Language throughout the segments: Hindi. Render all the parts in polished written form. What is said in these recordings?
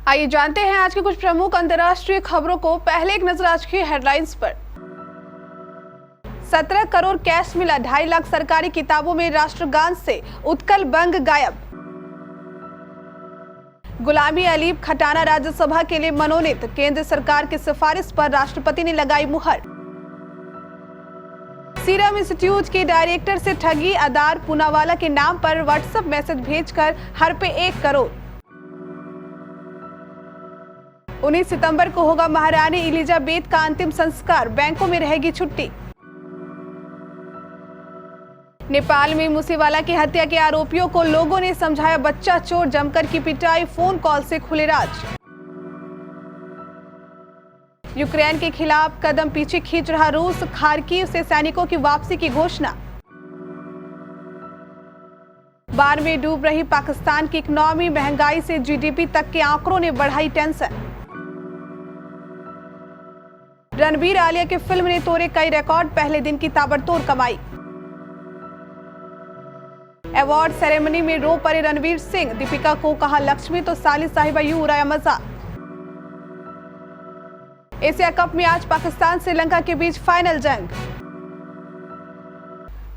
आइए जानते हैं आज के कुछ प्रमुख अंतर्राष्ट्रीय खबरों को। पहले एक नजर आज की हेडलाइंस पर। 17 करोड़ कैश मिला, 2.5 लाख सरकारी किताबों में राष्ट्रगान से उत्कल बंग गायब। गुलामी अलीब खटाना राज्यसभा के लिए मनोनीत, केंद्र सरकार की सिफारिश पर राष्ट्रपति ने लगाई मुहर। सीरम इंस्टीट्यूट के डायरेक्टर से ठगी, आधार पूनावाला के नाम पर व्हाट्सएप मैसेज भेजकर हर पे 1 करोड़। 19 सितंबर को होगा महारानी एलिजाबेथ का अंतिम संस्कार, बैंकों में रहेगी छुट्टी। नेपाल में मूसेवाला की हत्या के आरोपियों को लोगों ने समझाया बच्चा चोर, जमकर की पिटाई, फोन कॉल से खुले राज। यूक्रेन के खिलाफ कदम पीछे खींच रहा रूस, खार्किव से सैनिकों की वापसी की घोषणा। बाढ़ में डूब रही पाकिस्तान की इकोनॉमी, महंगाई से जीडीपी तक के आंकड़ों ने बढ़ाई टेंशन। रणबीर आलिया की फिल्म ने तोड़े कई रिकॉर्ड, पहले दिन की ताबड़तोड़ कमाई। अवार्ड सेरेमनी में रो पड़े रणवीर सिंह, दीपिका को कहा लक्ष्मी तो साली साहिबा यूं उड़ाया मजाक। एशिया कप में आज पाकिस्तान श्रीलंका के बीच फाइनल जंग।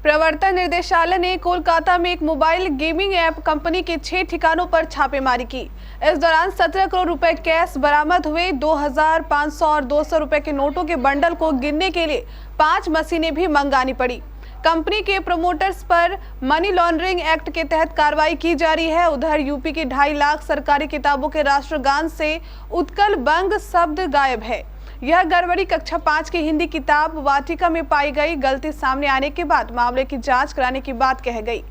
प्रवर्तन निर्देशालय ने कोलकाता में एक मोबाइल गेमिंग ऐप कंपनी के 6 ठिकानों पर छापेमारी की। इस दौरान 17 करोड़ रुपए कैश बरामद हुए। 2000, 500 और 200 रुपए के नोटों के बंडल को गिनने के लिए 5 मशीनें भी मंगानी पड़ी। कंपनी के प्रमोटर्स पर मनी लॉन्ड्रिंग एक्ट के तहत कार्रवाई की जा रही है। उधर यूपी के 2.5 लाख सरकारी किताबों के राष्ट्रगान से उत्कल बंग शब्द गायब है। यह गड़बड़ी कक्षा 5 की हिंदी किताब वाटिका में पाई गई। गलती सामने आने के बाद मामले की जांच कराने की बात कह गई।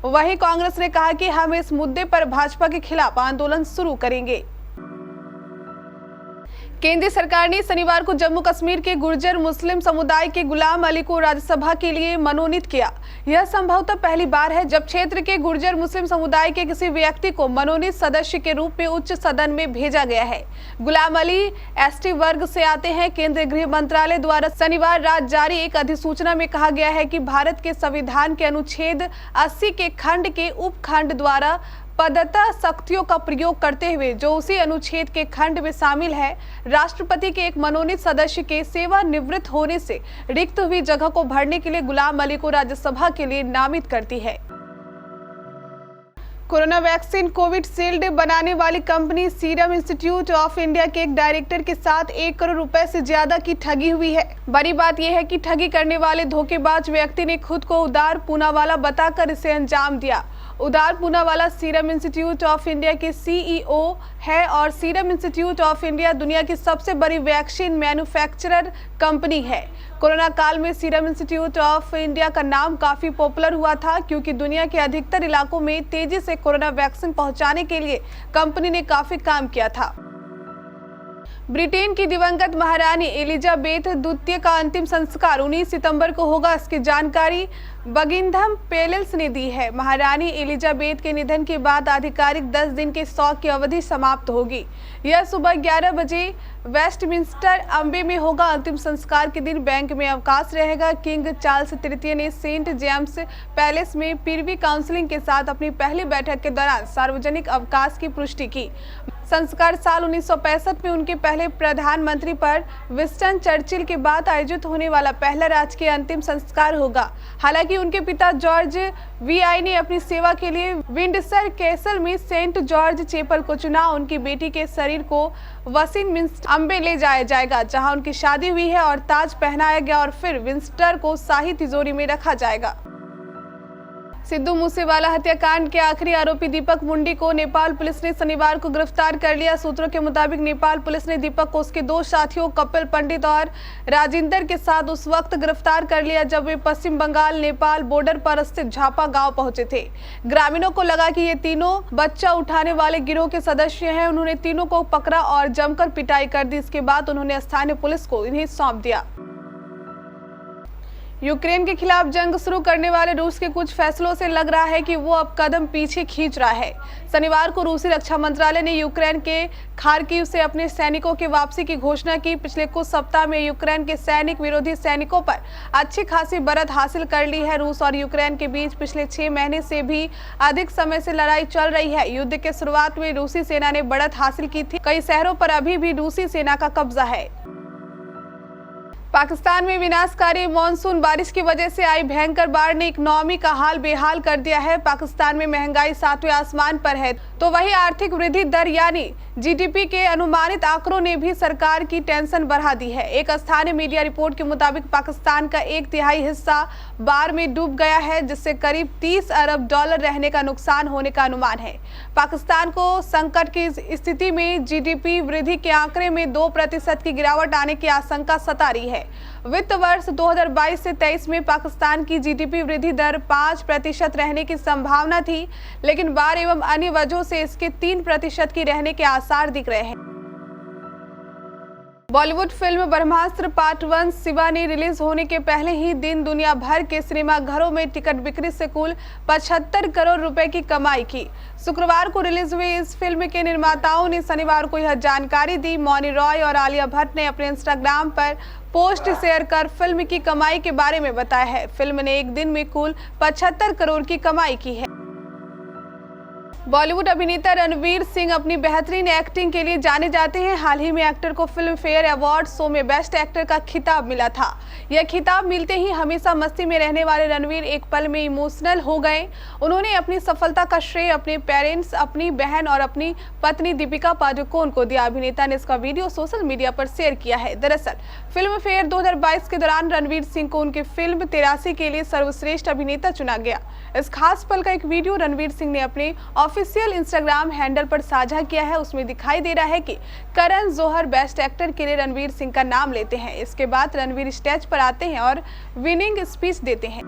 वहीं कांग्रेस ने कहा कि हम इस मुद्दे पर भाजपा के खिलाफ आंदोलन शुरू करेंगे। केंद्र सरकार ने शनिवार को जम्मू कश्मीर के गुर्जर मुस्लिम समुदाय के गुलाम अली को राज्यसभा के लिए मनोनीत किया। यह संभवतः पहली बार है जब क्षेत्र के गुर्जर मुस्लिम समुदाय के किसी व्यक्ति को मनोनीत सदस्य के रूप में उच्च सदन में भेजा गया है। गुलाम अली एसटी वर्ग से आते हैं। केंद्रीय गृह मंत्रालय द्वारा शनिवार रात जारी एक अधिसूचना में कहा गया है कि भारत के संविधान के अनुच्छेद 80 के खंड के उपखंड द्वारा पदतः शक्तियों का प्रयोग करते हुए जो उसी अनुच्छेद के खंड में शामिल है, राष्ट्रपति के एक मनोनीत सदस्य के सेवानिवृत्त होने से रिक्त हुई जगह को भरने के लिए गुलाम अली को राज्यसभा के लिए नामित करती है। कोरोना वैक्सीन कोविशील्ड बनाने वाली company serum institute of India के एक डायरेक्टर के साथ 1 करोड़ रुपए से ज्यादा की ठगी हुई है। बड़ी बात यह है कि ठगी करने वाले धोखेबाज व्यक्ति ने खुद को उदार पूनावाला बताकर इसे अंजाम दिया। उदार Poonawalla serum institute of India के सीईओ है और सीरम इंस्टीट्यूट ऑफ इंडिया दुनिया की सबसे बड़ी वैक्सीन मैन्युफैक्चरर कंपनी है। कोरोना काल में सीरम इंस्टीट्यूट ऑफ इंडिया का नाम काफी पॉपुलर हुआ था क्योंकि दुनिया के अधिकतर इलाकों में तेजी से कोरोना वैक्सीन पहुंचाने के लिए कंपनी ने काफी काम किया था। ब्रिटेन की दिवंगत महारानी एलिजाबेथ द्वितीय का अंतिम संस्कार 19 सितंबर को होगा। इसकी जानकारी बकिंघम पैलेस ने दी है। महारानी एलिजाबेथ के निधन के बाद आधिकारिक 10 दिन के शोक की अवधि समाप्त होगी। यह सुबह 11 बजे वेस्टमिंस्टर अम्बे में होगा। अंतिम संस्कार के दिन बैंक में अवकाश रहेगा। किंग चार्ल्स तृतीय ने सेंट जेम्स पैलेस में प्रीवी काउंसिल के साथ अपनी पहली बैठक के दौरान सार्वजनिक अवकाश की पुष्टि की। संस्कार साल 1965 में उनके पहले प्रधानमंत्री पर विंस्टन चर्चिल के बाद आयोजित होने वाला पहला राजकीय अंतिम संस्कार होगा। हालांकि उनके पिता जॉर्ज वीआई ने अपनी सेवा के लिए विंडसर कैसल में सेंट जॉर्ज चैपल को चुना। उनकी बेटी के शरीर को वेस्टमिंस्टर अम्बे ले जाया जाएगा जहां उनकी शादी हुई है और ताज पहनाया गया और फिर विंस्टर को शाही तिजोरी में रखा जाएगा। सिद्धू मूसेवाला हत्याकांड के आखिरी आरोपी दीपक मुंडी को नेपाल पुलिस ने शनिवार को गिरफ्तार कर लिया। सूत्रों के मुताबिक नेपाल पुलिस ने दीपक को उसके 2 साथियों कपिल पंडित और राजिंदर के साथ उस वक्त गिरफ्तार कर लिया जब वे पश्चिम बंगाल नेपाल बॉर्डर पर स्थित झापा गांव पहुंचे थे। ग्रामीणों को लगा कि ये तीनों बच्चा उठाने वाले गिरोह के सदस्य हैं। उन्होंने तीनों को पकड़ा और जमकर पिटाई कर दी। इसके बाद उन्होंने स्थानीय पुलिस को इन्हें सौंप दिया। यूक्रेन के खिलाफ जंग शुरू करने वाले रूस के कुछ फैसलों से लग रहा है कि वो अब कदम पीछे खींच रहा है। शनिवार को रूसी रक्षा मंत्रालय ने यूक्रेन के खार्किव से अपने सैनिकों की वापसी की घोषणा की। पिछले कुछ सप्ताह में यूक्रेन के सैनिक विरोधी सैनिकों पर अच्छी खासी बढ़त हासिल कर ली है। रूस और यूक्रेन के बीच पिछले 6 महीने से भी अधिक समय से लड़ाई चल रही है। युद्ध के शुरुआत में रूसी सेना ने बढ़त हासिल की थी। कई शहरों पर अभी भी रूसी सेना का कब्जा है। पाकिस्तान में विनाशकारी मॉनसून बारिश की वजह से आई भयंकर बाढ़ ने इकोनॉमी का हाल बेहाल कर दिया है। पाकिस्तान में महंगाई 7वें आसमान पर है, तो वही आर्थिक वृद्धि दर यानी जीडीपी के अनुमानित आंकड़ों ने भी सरकार की टेंशन बढ़ा दी है। एक स्थानीय मीडिया रिपोर्ट के मुताबिक पाकिस्तान का 1/3 हिस्सा बाढ़ में डूब गया है, जिससे करीब $30 अरब रहने का नुकसान होने का अनुमान है। पाकिस्तान को संकट की स्थिति में जीडीपी वृद्धि के आंकड़े में 2% की गिरावट आने की आशंका सता रही है। वित्त वर्ष 2022 से 23 में पाकिस्तान की जीडीपी वृद्धि दर 5% रहने की संभावना थी, लेकिन बाढ़ एवं अन्य वजहों से इसके 3% की रहने के आसार दिख रहे हैं। बॉलीवुड फिल्म ब्रह्मास्त्र पार्ट 1 शिवा ने रिलीज होने के पहले ही दिन दुनिया भर के सिनेमा घरों में टिकट बिक्री से कुल 75 करोड़ रुपए की कमाई की। शुक्रवार को रिलीज हुई इस फिल्म के निर्माताओं ने शनिवार को यह जानकारी दी। मौनी रॉय और आलिया भट्ट ने अपने इंस्टाग्राम पर पोस्ट शेयर कर फिल्म की कमाई के बारे में बताया है। फिल्म ने एक दिन में कुल 75 करोड़ की कमाई की है। बॉलीवुड अभिनेता रणवीर सिंह अपनी बेहतरीन एक्टिंग के लिए जाने जाते हैं। हाल ही में एक्टर को फिल्म फेयर अवार्ड शो में बेस्ट एक्टर का खिताब मिला था। यह खिताब मिलते ही हमेशा मस्ती में रहने वाले रणवीर एक पल में इमोशनल हो गए। उन्होंने अपनी सफलता का श्रेय अपने पेरेंट्स, अपनी बहन और अपनी पत्नी दीपिका पादुकोण को दिया। अभिनेता ने इसका वीडियो सोशल मीडिया पर शेयर किया है। दरअसल फिल्म फेयर 2022 के दौरान रणवीर सिंह को उनकी फिल्म 83 के लिए सर्वश्रेष्ठ अभिनेता चुना गया। इस खास पल का एक वीडियो रणवीर सिंह ने अपने ऑफिशियल इंस्टाग्राम हैंडल पर साझा किया है। उसमें दिखाई दे रहा है कि करण जौहर बेस्ट एक्टर के लिए रणवीर सिंह का नाम लेते हैं। इसके बाद रणवीर स्टेज पर आते हैं और विनिंग स्पीच देते हैं।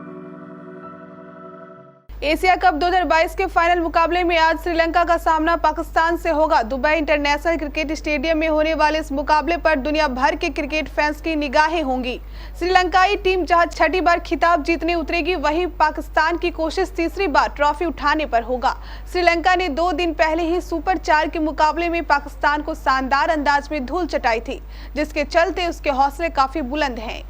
एशिया कप 2022 के फाइनल मुकाबले में आज श्रीलंका का सामना पाकिस्तान से होगा। दुबई इंटरनेशनल क्रिकेट स्टेडियम में होने वाले इस मुकाबले पर दुनिया भर के क्रिकेट फैंस की निगाहें होंगी। श्रीलंकाई टीम जहां 6ठी बार खिताब जीतने उतरेगी, वहीं पाकिस्तान की कोशिश 3री बार ट्रॉफी उठाने पर होगा। श्रीलंका ने 2 दिन पहले ही सुपर 4 के मुकाबले में पाकिस्तान को शानदार अंदाज में धूल चटाई थी, जिसके चलते उसके हौसले काफी बुलंद हैं।